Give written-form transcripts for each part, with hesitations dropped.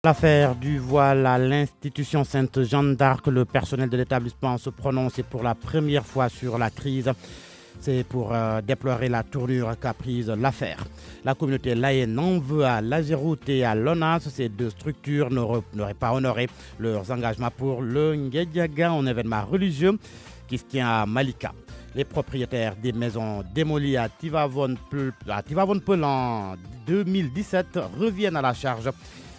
L'affaire du voile à l'institution Sainte-Jeanne d'Arc, le personnel de l'établissement se prononce pour la première fois sur la crise. C'est pour déplorer la tournure qu'a prise l'affaire. La communauté laïenne en veut à l'Ageroute et à l'ONAS. Ces deux structures n'auraient pas honoré leurs engagements pour le Ngediaga, un événement religieux qui se tient à Malika. Les propriétaires des maisons démolies à Tivavone-Peul en 2017 reviennent à la charge.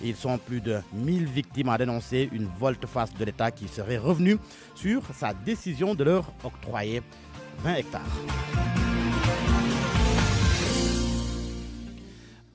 Ils sont plus de 1000 victimes à dénoncer une volte-face de l'État qui serait revenue sur sa décision de leur octroyer 20 hectares.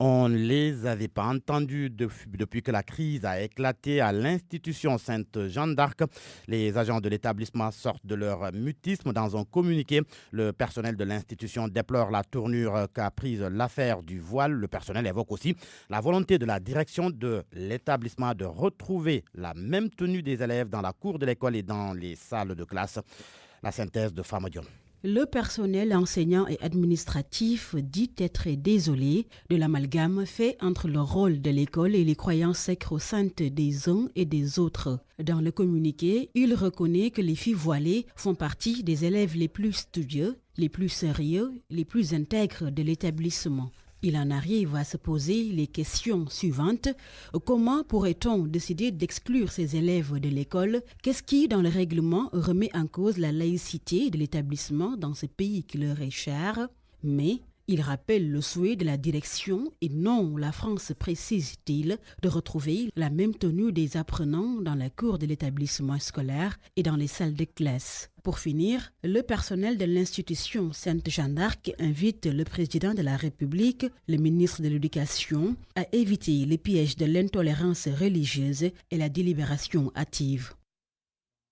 On ne les avait pas entendus depuis que la crise a éclaté à l'institution Sainte-Jeanne d'Arc. Les agents de l'établissement sortent de leur mutisme. Dans un communiqué, le personnel de l'institution déplore la tournure qu'a prise l'affaire du voile. Le personnel évoque aussi la volonté de la direction de l'établissement de retrouver la même tenue des élèves dans la cour de l'école et dans les salles de classe. La synthèse de Famadion. Le personnel enseignant et administratif dit être désolé de l'amalgame fait entre le rôle de l'école et les croyances sacro-saintes des uns et des autres. Dans le communiqué, il reconnaît que les filles voilées font partie des élèves les plus studieux, les plus sérieux, les plus intègres de l'établissement. Il en arrive à se poser les questions suivantes. Comment pourrait-on décider d'exclure ces élèves de l'école? Qu'est-ce qui, dans le règlement, remet en cause la laïcité de l'établissement dans ce pays qui leur est cher? Mais il rappelle le souhait de la direction et non la France, précise-t-il, de retrouver la même tenue des apprenants dans la cour de l'établissement scolaire et dans les salles de classe. Pour finir, le personnel de l'institution Sainte-Jeanne d'Arc invite le président de la République, le ministre de l'Éducation, à éviter les pièges de l'intolérance religieuse et la délibération hâtive.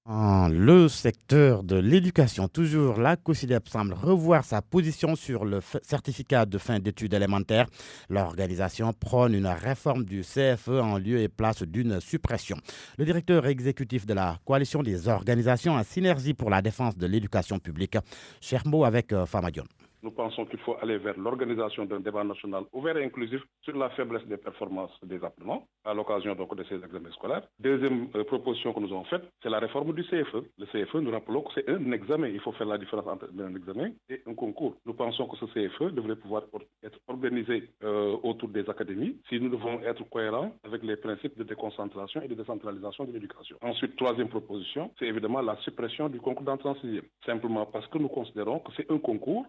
Le secteur de l'éducation, toujours, la COSYDEP semble revoir sa position sur le certificat de fin d'études élémentaires. L'organisation prône une réforme du CFE en lieu et place d'une suppression. Le directeur exécutif de la coalition des organisations en synergie pour la défense de l'éducation publique, Chermo avec Famadion. Nous pensons qu'il faut aller vers l'organisation d'un débat national ouvert et inclusif sur la faiblesse des performances des apprenants à l'occasion donc de ces examens scolaires. Deuxième proposition que nous avons faite, c'est la réforme du CFE. Le CFE, nous rappelons que c'est un examen. Il faut faire la différence entre un examen et un concours. Nous pensons que ce CFE devrait pouvoir être organisé autour des académies si nous devons être cohérents avec les principes de déconcentration et de décentralisation de l'éducation. Ensuite, troisième proposition, c'est évidemment la suppression du concours d'entrée en sixième. Simplement parce que nous considérons que c'est un concours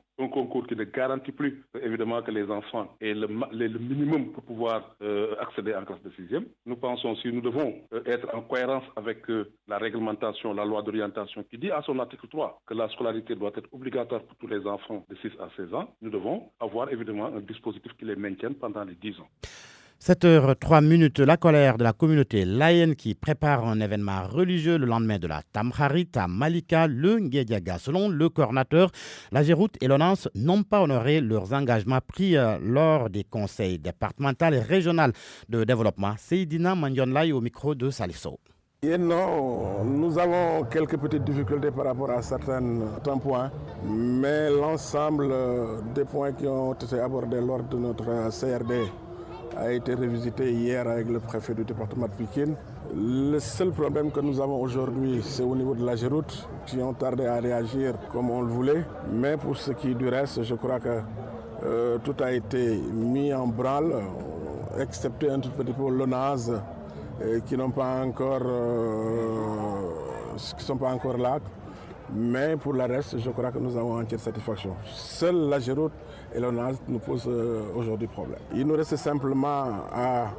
qui ne garantit plus évidemment que les enfants aient le minimum pour pouvoir accéder en classe de sixième. Nous pensons si nous devons être en cohérence avec la réglementation, la loi d'orientation qui dit à son article 3 que la scolarité doit être obligatoire pour tous les enfants de 6 à 16 ans, nous devons avoir évidemment un dispositif qui les maintienne pendant les 10 ans. 7h03, la colère de la communauté laïenne qui prépare un événement religieux le lendemain de la Tamkharit à Malika, le Ngediaga. Selon le coordinateur, l'Ageroute et l'ONAS n'ont pas honoré leurs engagements pris lors des conseils départementaux et régionaux de développement. Seydina Mandionlay au micro de Salisso. Et non, nous avons quelques petites difficultés par rapport à certains points, mais l'ensemble des points qui ont été abordés lors de notre CRD a été révisité hier avec le préfet du département de Pikine. Le seul problème que nous avons aujourd'hui, c'est au niveau de l'Ageroute, qui ont tardé à réagir comme on le voulait. Mais pour ce qui est du reste, je crois que tout a été mis en branle, excepté un tout petit peu l'ONAS, qui n'ont pas encore, qui sont pas encore là. Mais pour le reste, je crois que nous avons entière satisfaction. Seule l'Ageroute et l'ONAS nous posent aujourd'hui problème. Il nous reste simplement à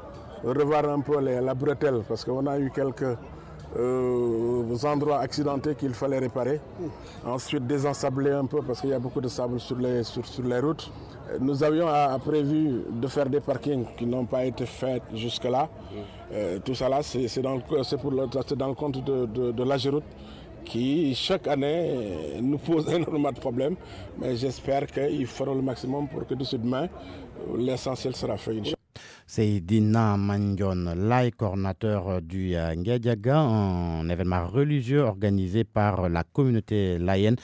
revoir un peu la bretelle parce qu'on a eu quelques endroits accidentés qu'il fallait réparer. Ensuite désensabler un peu parce qu'il y a beaucoup de sable sur les routes. Nous avions prévu de faire des parkings qui n'ont pas été faits jusque-là. Tout ça là, c'est dans le compte de l'Ageroute qui chaque année nous pose énormément de problèmes. Mais j'espère qu'ils feront le maximum pour que d'ici demain, l'essentiel sera fait. C'est Dina Mandion Lai, coordinateur du Ngediaga, un événement religieux organisé par la communauté laïenne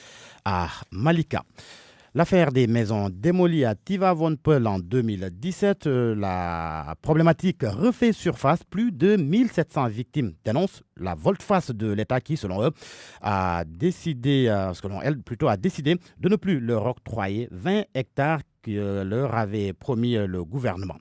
à Malika. L'affaire des maisons démolies à Tivavonpel en 2017, la problématique refait surface. Plus de 1700 victimes dénoncent la volte-face de l'État qui, selon eux, a décidé de ne plus leur octroyer 20 hectares que leur avait promis le gouvernement.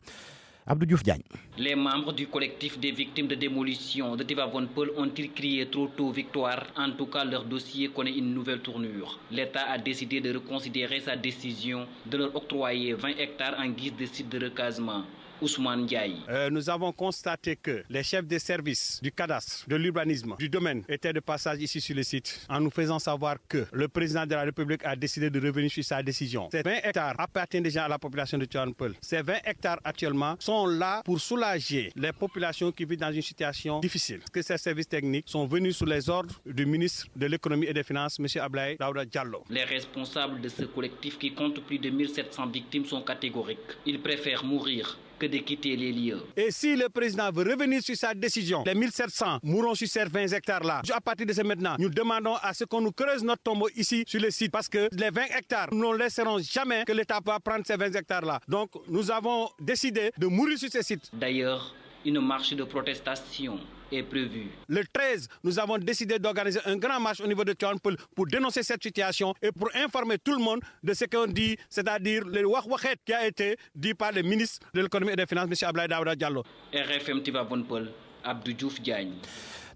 Abdou Diouf Diagne. Les membres du collectif des victimes de démolition de Tivavonpel ont-ils crié trop tôt victoire? En tout cas, leur dossier connaît une nouvelle tournure. L'État a décidé de reconsidérer sa décision de leur octroyer 20 hectares en guise de site de recasement. Ousmane Ndiaye. Nous avons constaté que les chefs des services du cadastre, de l'urbanisme, du domaine étaient de passage ici sur le site en nous faisant savoir que le président de la République a décidé de revenir sur sa décision. Ces 20 hectares appartiennent déjà à la population de Tivavonpel. Ces 20 hectares actuellement sont là pour soulager les populations qui vivent dans une situation difficile. Que ces services techniques sont venus sous les ordres du ministre de l'économie et des finances, M. Abdoulaye Daouda Diallo. Les responsables de ce collectif qui compte plus de 1700 victimes sont catégoriques. Ils préfèrent mourir que de quitter les lieux. Et si le président veut revenir sur sa décision, les 1700 mourront sur ces 20 hectares-là. À partir de ce maintenant, nous demandons à ce qu'on nous creuse notre tombeau ici sur le site parce que les 20 hectares, nous ne laisserons jamais que l'État va prendre ces 20 hectares-là. Donc nous avons décidé de mourir sur ces sites. D'ailleurs, une marche de protestation est prévue. Le 13, nous avons décidé d'organiser un grand marche au niveau de Tivavonpel pour dénoncer cette situation et pour informer tout le monde de ce qu'on dit, c'est-à-dire le wak-waket qui a été dit par le ministre de l'économie et des finances, M. Abdoulaye Daouda Diallo. RFM Tivavonpel, Abdou Diouf Diagne.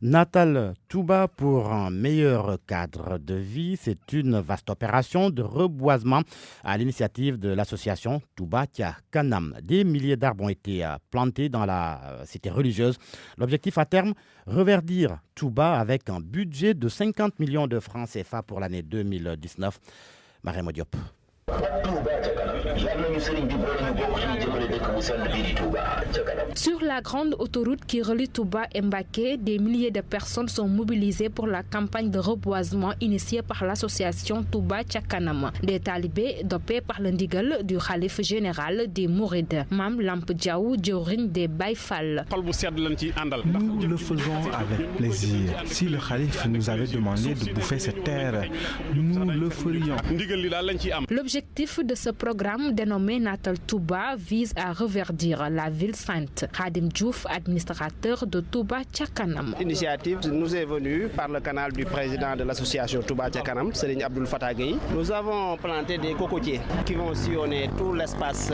Natal Touba pour un meilleur cadre de vie, c'est une vaste opération de reboisement à l'initiative de l'association Touba Tia Kanam. Des milliers d'arbres ont été plantés dans la cité religieuse. L'objectif à terme, reverdir Touba avec un budget de 50 millions de francs CFA pour l'année 2019. Marème Diop. Sur la grande autoroute qui relie Touba et Mbaké, des milliers de personnes sont mobilisées pour la campagne de reboisement initiée par l'association Touba Tia Kanam. Des talibés dopés par le ndigal du khalife général des Mourides, Mam Lamp Diaw, Djawriñ des Baye Fall. Nous le faisons avec plaisir. Si le khalife nous avait demandé de bouffer cette terre, nous le ferions. L'objectif de ce programme dénommé Natal Touba vise à reverdir la ville sainte. Khadim Diouf, administrateur de Touba Tia Kanam. L'initiative nous est venue par le canal du président de l'association Touba Tia Kanam, Serigne Abdoul Fattah Gueye. Nous avons planté des cocotiers qui vont sillonner tout l'espace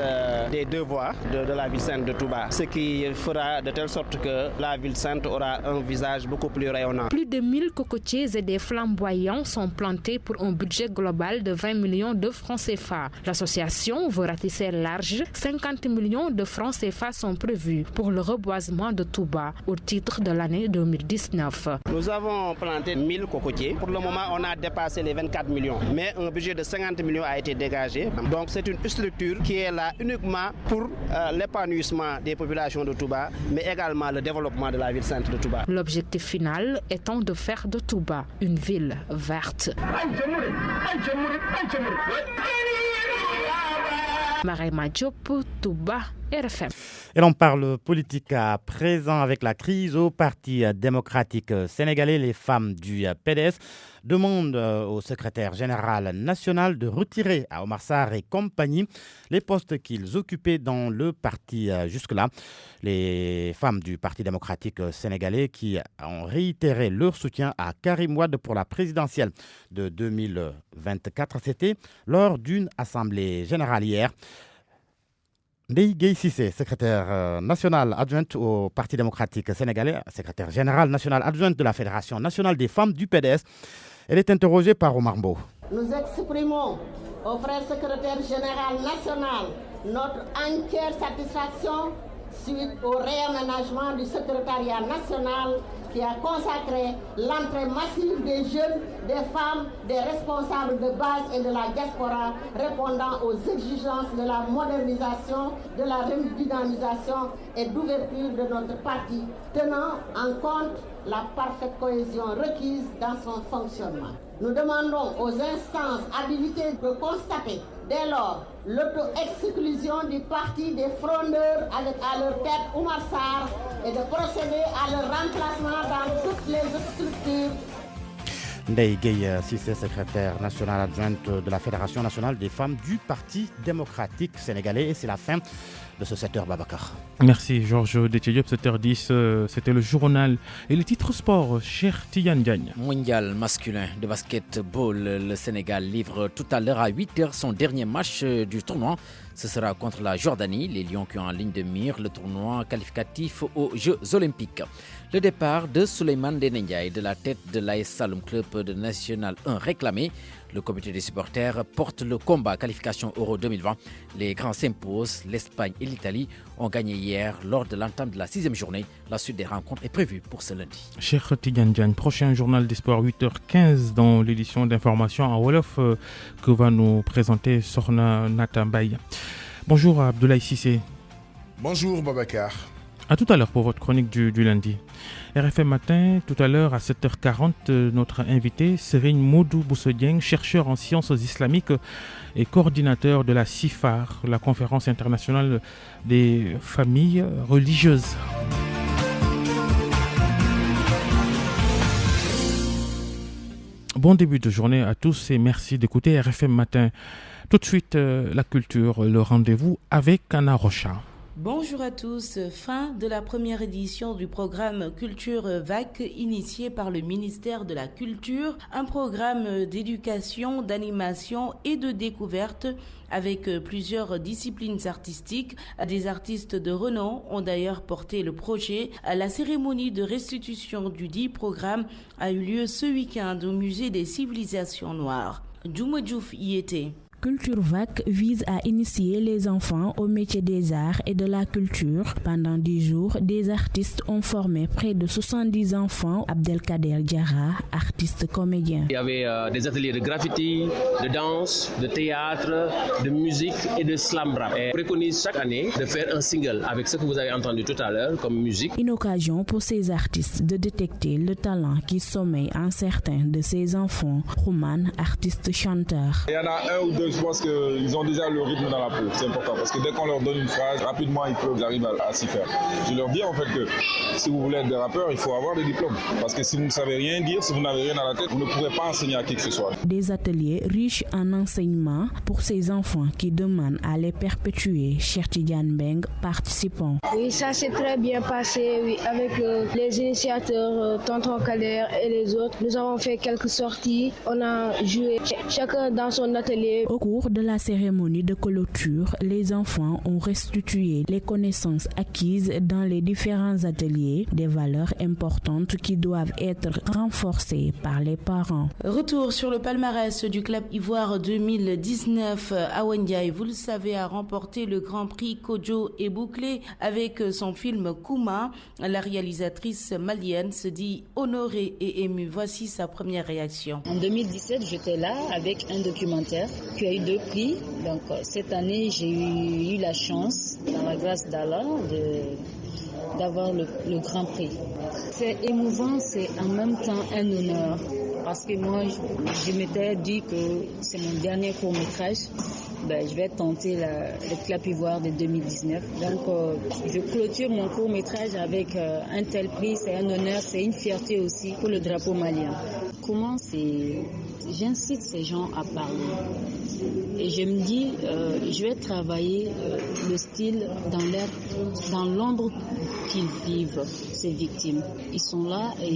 des deux voies de la ville sainte de Touba, ce qui fera de telle sorte que la ville sainte aura un visage beaucoup plus rayonnant. Plus de 1000 cocotiers et des flamboyants sont plantés pour un budget global de 20 millions de francs CFA. L'association veut ratisser large. 50 millions de francs CFA sont prévus pour le reboisement de Touba au titre de l'année 2019. Nous avons planté 1000 cocotiers. Pour le moment, on a dépassé les 24 millions. Mais un budget de 50 millions a été dégagé. Donc c'est une structure qui est là uniquement pour l'épanouissement des populations de Touba, mais également le développement de la ville sainte de Touba. L'objectif final étant de faire de Touba une ville verte. Marema Diop, Touba, RFM. Et l'on parle politique à présent avec la crise au Parti démocratique sénégalais. Les femmes du PDS demandent au secrétaire général national de retirer à Omar Sarr et compagnie les postes qu'ils occupaient dans le parti jusque-là. Les femmes du Parti démocratique sénégalais qui ont réitéré leur soutien à Karim Wade pour la présidentielle de 2024. C'était lors d'une assemblée générale hier. Ndeye Gueye Cissé, secrétaire national adjointe au Parti démocratique sénégalais, secrétaire général national adjointe de la Fédération nationale des femmes du PDS. Elle est interrogée par Omar Mbow. Nous exprimons au frère secrétaire général national notre entière satisfaction suite au réaménagement du secrétariat national qui a consacré l'entrée massive des jeunes, des femmes, des responsables de base et de la diaspora répondant aux exigences de la modernisation, de la redynamisation et d'ouverture de notre parti, tenant en compte la parfaite cohésion requise dans son fonctionnement. Nous demandons aux instances habilitées de constater dès lors l'auto-exclusion du parti des frondeurs avec à leur tête Oumar Sarr et de procéder à leur remplacement dans toutes les structures. Ndeye Gueye Cissé, secrétaire nationale adjointe de la Fédération nationale des femmes du Parti démocratique sénégalais. Et c'est la fin de ce 7h Babacar. Merci Georges Détidiop, 7h10, c'était le journal et le titre sport, cher Tidiane Diagne. Mondial masculin de basketball, le Sénégal livre tout à l'heure à 8h son dernier match du tournoi. Ce sera contre la Jordanie, les Lions qui ont en ligne de mire le tournoi qualificatif aux Jeux Olympiques. Le départ de Souleymane Ndéné Ndiaye de la tête de l'AS Saloum Club de National 1 réclamé. Le comité des supporters porte le combat qualification Euro 2020. Les grands s'imposent. L'Espagne et l'Italie ont gagné hier lors de l'entame de la 6e journée. La suite des rencontres est prévue pour ce lundi. Cher Tidiane Diagne, prochain journal des sports 8h15 dans l'édition d'information en Wolof que va nous présenter Sorna Natambaye. Bonjour Abdoulaye Cissé. Bonjour Babacar. A tout à l'heure pour votre chronique du lundi. RFM Matin, tout à l'heure à 7h40, notre invité Serigne Modou Bousso Dieng, chercheur en sciences islamiques et coordinateur de la CIFAR, la conférence internationale des familles religieuses. Bon début de journée à tous et merci d'écouter RFM Matin. Tout de suite, la culture, le rendez-vous avec Anna Rocha. Bonjour à tous, fin de la première édition du programme Culture VAC initié par le ministère de la Culture, un programme d'éducation, d'animation et de découverte avec plusieurs disciplines artistiques. Des artistes de renom ont d'ailleurs porté le projet. La cérémonie de restitution du dit programme a eu lieu ce week-end au musée des civilisations noires. Djouma Diouf y était. Culture VAC vise à initier les enfants au métier des arts et de la culture. Pendant 10 jours, des artistes ont formé près de 70 enfants. Abdelkader Diarra, artiste comédien. Il y avait des ateliers de graffiti, de danse, de théâtre, de musique et de slam rap. Et on préconise chaque année de faire un single avec ce que vous avez entendu tout à l'heure comme musique. Une occasion pour ces artistes de détecter le talent qui sommeille en certains de ces enfants. Rouman, artiste chanteur. Il y en a un ou deux, je pense qu'ils ont déjà le rythme dans la peau. C'est important parce que dès qu'on leur donne une phrase, rapidement ils arrivent à s'y faire. Je leur dis en fait que si vous voulez être des rappeurs, il faut avoir des diplômes. Parce que si vous ne savez rien dire, si vous n'avez rien à la tête, vous ne pourrez pas enseigner à qui que ce soit. Des ateliers riches en enseignement pour ces enfants qui demandent à les perpétuer. Cher Tidiane Beng, participant. Oui, ça s'est très bien passé oui, avec les initiateurs, Tonton Kader et les autres. Nous avons fait quelques sorties. On a joué chacun dans son atelier. Au cours de la cérémonie de clôture, les enfants ont restitué les connaissances acquises dans les différents ateliers, des valeurs importantes qui doivent être renforcées par les parents. Retour sur le palmarès du Club Ivoire 2019. Awa Ndiaye, vous le savez, a remporté le Grand Prix Kodjo et Bouclé avec son film Kouma. La réalisatrice malienne se dit honorée et émue. Voici sa première réaction. En 2017, j'étais là avec un documentaire qui a eu 2 prix. Donc cette année, j'ai eu la chance, dans la grâce d'Allah, d'avoir le Grand Prix. C'est émouvant, c'est en même temps un honneur. Parce que moi, je m'étais dit que c'est mon dernier court-métrage. Je vais tenter le Club Ivoire de 2019. Donc, je clôture mon court-métrage avec un tel prix. C'est un honneur, c'est une fierté aussi pour le drapeau malien. Comment j'incite ces gens à parler. Et je me dis, je vais travailler le style dans l'ombre qu'ils vivent, ces victimes. Ils sont là et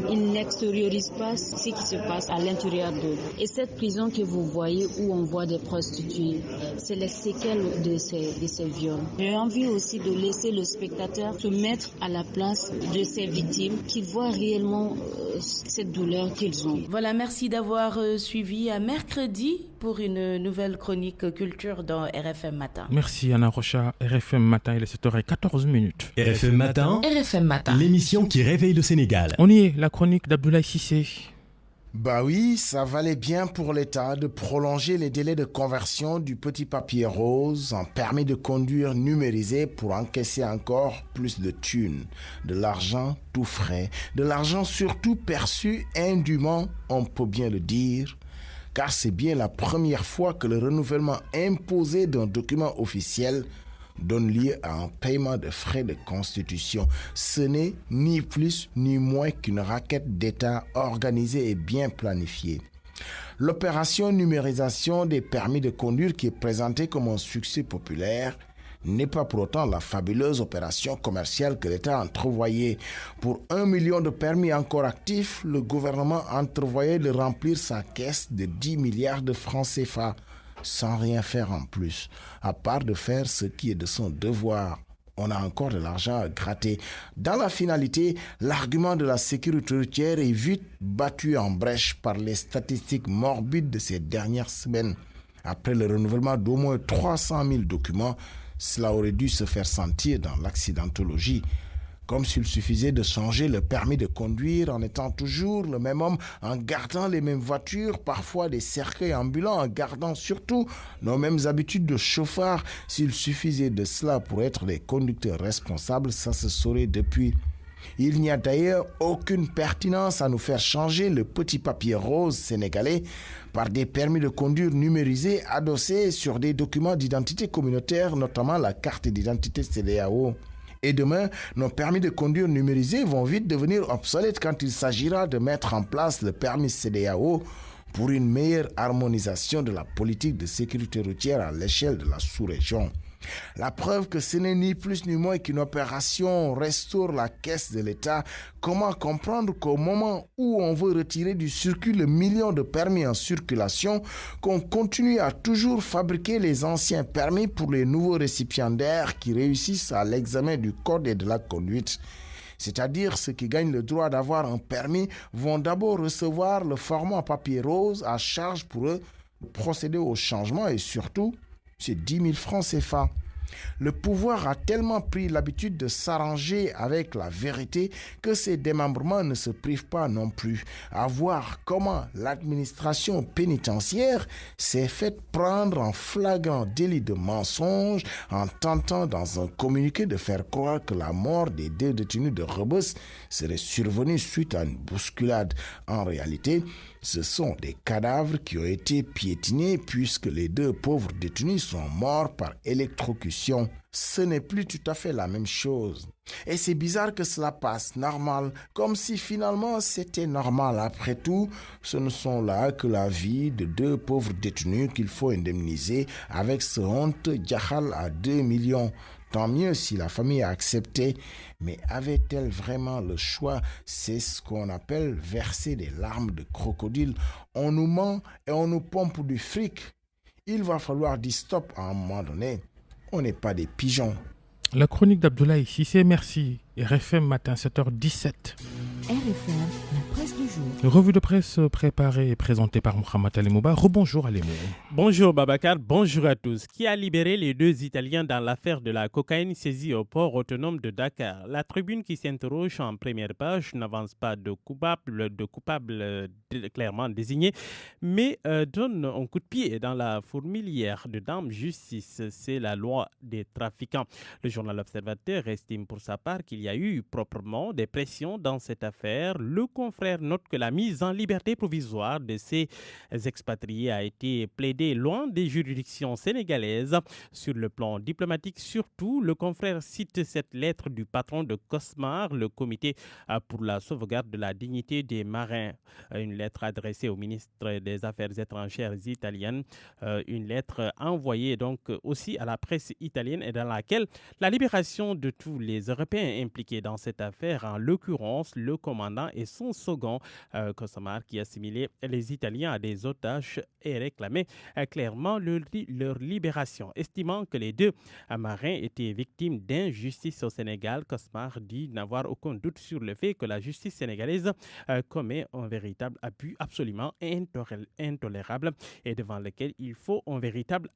ils n'extériorisent pas ce qui se passe à l'intérieur d'eux. Et cette prison que vous voyez où on voit des prostituées, c'est les séquelles de ces viols. J'ai envie aussi de laisser le spectateur se mettre à la place de ces victimes, qu'ils voient réellement cette douleur qu'ils ont. Voilà, merci d'avoir suivi à mercredi pour une nouvelle chronique culture dans RFM Matin. Merci Anna Rocha. RFM Matin, il est 7h14. RFM Matin, l'émission qui réveille le Sénégal. On y est, la chronique d'Abdoulaye Cissé. Bah oui, ça valait bien pour l'État de prolonger les délais de conversion du petit papier rose en permis de conduire numérisé pour encaisser encore plus de thunes, de l'argent tout frais, de l'argent surtout perçu indûment, on peut bien le dire, car c'est bien la première fois que le renouvellement imposé d'un document officiel donne lieu à un paiement de frais de constitution. Ce n'est ni plus ni moins qu'une raquette d'État organisée et bien planifiée. L'opération numérisation des permis de conduire qui est présentée comme un succès populaire n'est pas pour autant la fabuleuse opération commerciale que l'État entrevoyait. Pour 1 million de permis encore actifs, le gouvernement entrevoyait de remplir sa caisse de 10 milliards de francs CFA, sans rien faire en plus, à part de faire ce qui est de son devoir. On a encore de l'argent à gratter. Dans la finalité, l'argument de la sécurité routière est vite battu en brèche par les statistiques morbides de ces dernières semaines. Après le renouvellement d'au moins 300 000 documents, cela aurait dû se faire sentir dans l'accidentologie. Comme s'il suffisait de changer le permis de conduire en étant toujours le même homme, en gardant les mêmes voitures, parfois des cercueils ambulants, en gardant surtout nos mêmes habitudes de chauffard. S'il suffisait de cela pour être des conducteurs responsables, ça se saurait depuis. Il n'y a d'ailleurs aucune pertinence à nous faire changer le petit papier rose sénégalais par des permis de conduire numérisés adossés sur des documents d'identité communautaire, notamment la carte d'identité CEDEAO. Et demain, nos permis de conduire numérisés vont vite devenir obsolètes quand il s'agira de mettre en place le permis CEDEAO pour une meilleure harmonisation de la politique de sécurité routière à l'échelle de la sous-région. La preuve que ce n'est ni plus ni moins qu'une opération restaure la caisse de l'État. Comment comprendre qu'au moment où on veut retirer du circuit le million de permis en circulation, qu'on continue à toujours fabriquer les anciens permis pour les nouveaux récipiendaires qui réussissent à l'examen du code et de la conduite? C'est-à-dire ceux qui gagnent le droit d'avoir un permis vont d'abord recevoir le format papier rose à charge pour eux, procéder au changement et surtout, c'est 10 000 francs CFA. Le pouvoir a tellement pris l'habitude de s'arranger avec la vérité que ces démembrements ne se privent pas non plus. À voir comment l'administration pénitentiaire s'est faite prendre en flagrant délit de mensonge en tentant dans un communiqué de faire croire que la mort des 2 détenus de Rebeuss serait survenue suite à une bousculade. En réalité, ce sont des cadavres qui ont été piétinés puisque les 2 pauvres détenus sont morts par électrocution. Ce n'est plus tout à fait la même chose. Et c'est bizarre que cela passe normal, comme si finalement c'était normal. Après tout, ce ne sont là que la vie de 2 pauvres détenus qu'il faut indemniser avec ce honte diakhal à 2 millions. Tant mieux si la famille a accepté, mais avait-elle vraiment le choix? C'est ce qu'on appelle verser des larmes de crocodile. On nous ment et on nous pompe du fric. Il va falloir dire stop à un moment donné. On n'est pas des pigeons. La chronique d'Abdoulaye Cissé, merci. RFM matin 7h17. RFM, la presse du jour. Revue de presse préparée et présentée par Mohamed Alemouba. Rebonjour Alemou. Bonjour Babacar, bonjour à tous. Qui a libéré les 2 Italiens dans l'affaire de la cocaïne saisie au port autonome de Dakar? La tribune qui s'interroge en première page n'avance pas de coupable clairement désigné, mais donne un coup de pied dans la fourmilière de Dame Justice. C'est la loi des trafiquants. Le journal Observateur estime pour sa part qu'il y a eu proprement des pressions dans cette affaire. Le confrère note que la mise en liberté provisoire de ces expatriés a été plaidée loin des juridictions sénégalaises. Sur le plan diplomatique surtout, le confrère cite cette lettre du patron de Cosmar, le comité pour la sauvegarde de la dignité des marins. Une lettre adressée au ministre des Affaires étrangères italien, une lettre envoyée donc aussi à la presse italienne et dans laquelle la libération de tous les Européens impliqués dans cette affaire, en l'occurrence le commandant et son second, Cosmar, qui assimilait les Italiens à des otages et réclamait clairement leur libération. Estimant que les 2 marins étaient victimes d'injustice au Sénégal, Cosmar dit n'avoir aucun doute sur le fait que la justice sénégalaise commet un véritable abus absolument intolérable et devant lequel il faut un véritable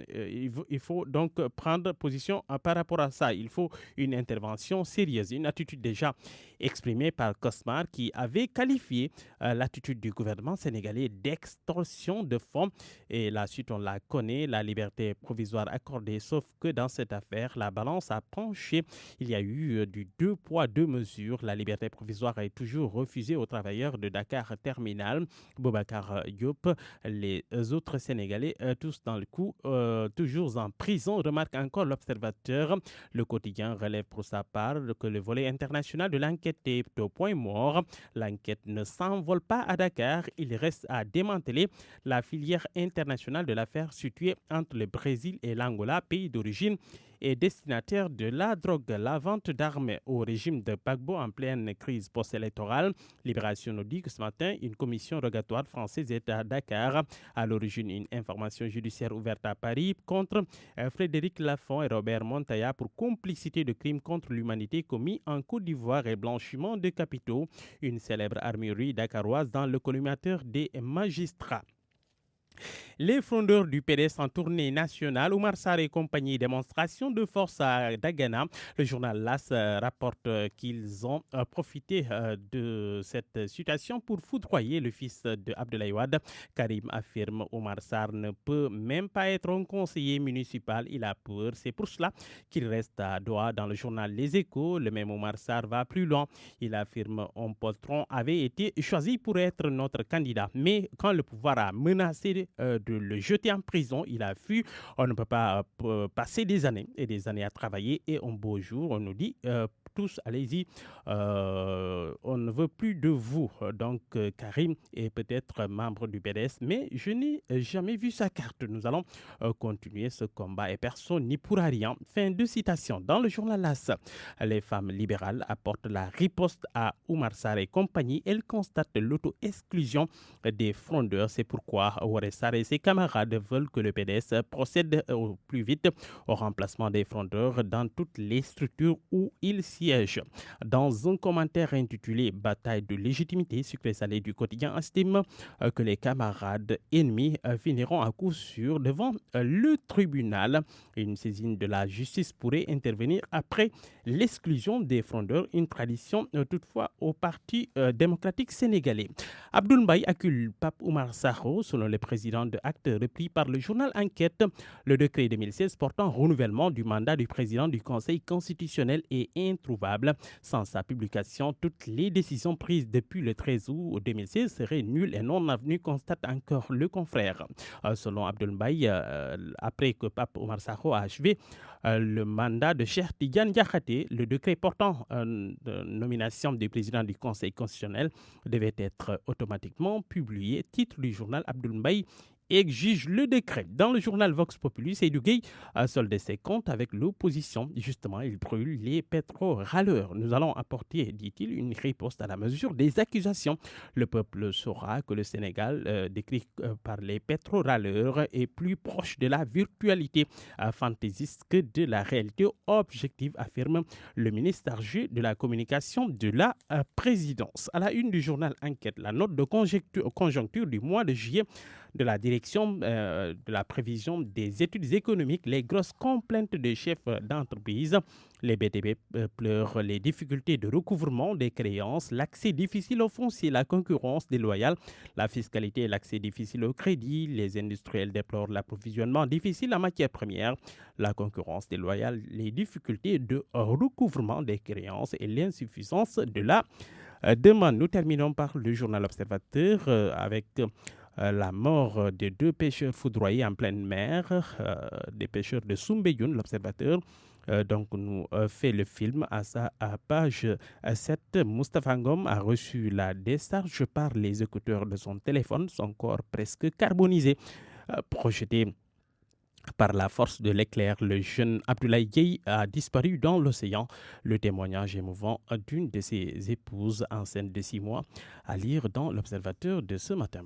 il faut donc prendre position par rapport à ça. Il faut une intervention sérieuse, une attitude déjà exprimée par Cosmar qui avait qualifié l'attitude du gouvernement sénégalais d'extorsion de fonds. Et la suite, on la connaît, la liberté provisoire accordée, sauf que dans cette affaire, la balance a penché. Il y a eu du 2 poids, 2 mesures. La liberté provisoire est toujours refusée aux travailleurs de Dakar Terminal. Boubacar Diop, les autres Sénégalais, tous dans le coup, toujours en prison, remarque encore l'Observateur. Le quotidien relève pour sa part que le volet international de l'enquête est au point mort. L'enquête ne s'envole pas à Dakar. Il reste à démanteler la filière internationale de l'affaire située entre le Brésil et l'Angola, pays d'origine et destinataire de la drogue. La vente d'armes au régime de Gbagbo en pleine crise post-électorale. Libération nous dit que ce matin, une commission rogatoire française est à Dakar. À l'origine, une information judiciaire ouverte à Paris contre Frédéric Lafont et Robert Montaya pour complicité de crimes contre l'humanité commis en Côte d'Ivoire et blanchiment de capitaux. Une célèbre armurerie dakaroise dans le collimateur des magistrats. Les frondeurs du PDS en tournée nationale, Oumar Sarr et compagnie, démonstration de force à Dagana. Le journal LAS rapporte qu'ils ont profité de cette situation pour foudroyer le fils de Abdoulaye Wade. Karim affirme Oumar Sarr ne peut même pas être un conseiller municipal, il a peur. C'est pour cela qu'il reste à Doha. Dans le journal Les Échos, le même Oumar Sarr va plus loin. Il affirme un poltron avait été choisi pour être notre candidat. Mais quand le pouvoir a menacé de le jeter en prison, il a fui. On ne peut pas passer des années et des années à travailler et un beau jour, on nous dit tous, allez-y, on ne veut plus de vous. Donc Karim est peut-être membre du PDS, mais je n'ai jamais vu sa carte. Nous allons continuer ce combat et personne n'y pourra rien. Fin de citation. Dans le journal LAS, les femmes libérales apportent la riposte à Oumar Sarr et compagnie. Elles constatent l'auto-exclusion des frondeurs. C'est pourquoi Ouare Sarr et ses camarades veulent que le PDS procède au plus vite au remplacement des frondeurs dans toutes les structures où ils siègent. Dans un commentaire intitulé « Bataille de légitimité », sucré salé du quotidien estime que les camarades ennemis finiront à coup sûr devant le tribunal. Une saisine de la justice pourrait intervenir après l'exclusion des frondeurs, une tradition toutefois au Parti démocratique sénégalais. Abdoul Mbaye accuse Pape Oumar Sarr, selon le président de Acte repris par le journal Enquête. Le décret 2016 portant renouvellement du mandat du président du Conseil constitutionnel est introuvable. Sans sa publication, toutes les décisions prises depuis le 13 août 2016 seraient nulles et non avenues, constate encore le confrère. Selon Abdoul Mbaye, après que Pape Oumar Sarr a achevé le mandat de Cheikh Tidiane Diakhaté, le décret portant nomination du président du Conseil constitutionnel devait être automatiquement publié. Titre du journal Abdoul Mbaye exige le décret. Dans le journal Vox Populi, Seydou Gueye a soldé ses comptes avec l'opposition. Justement, il brûle les pétro-râleurs. Nous allons apporter, dit-il, une riposte à la mesure des accusations. Le peuple saura que le Sénégal, décrit par les pétro-râleurs, est plus proche de la virtualité fantaisiste que de la réalité objective, affirme le ministre chargé de la communication de la présidence. À la une du journal Enquête, la note de conjoncture du mois de juillet de la direction de la prévision des études économiques, les grosses complaintes des chefs d'entreprise. Les BTP pleurent les difficultés de recouvrement des créances, l'accès difficile au foncier, la concurrence déloyale, la fiscalité et l'accès difficile au crédit. Les industriels déplorent l'approvisionnement difficile en matières premières, la concurrence déloyale, les difficultés de recouvrement des créances et l'insuffisance de la demande. Nous terminons par le journal Observateur avec la mort de 2 pêcheurs foudroyés en pleine mer, des pêcheurs de Soumbédioune. L'Observateur donc nous fait le film à sa page 7. Moustapha Ngom a reçu la décharge par les écouteurs de son téléphone, son corps presque carbonisé, projeté par la force de l'éclair. Le jeune Abdoulaye Gueye a disparu dans l'océan. Le témoignage émouvant d'une de ses épouses enceinte de 6 mois à lire dans l'Observateur de ce matin.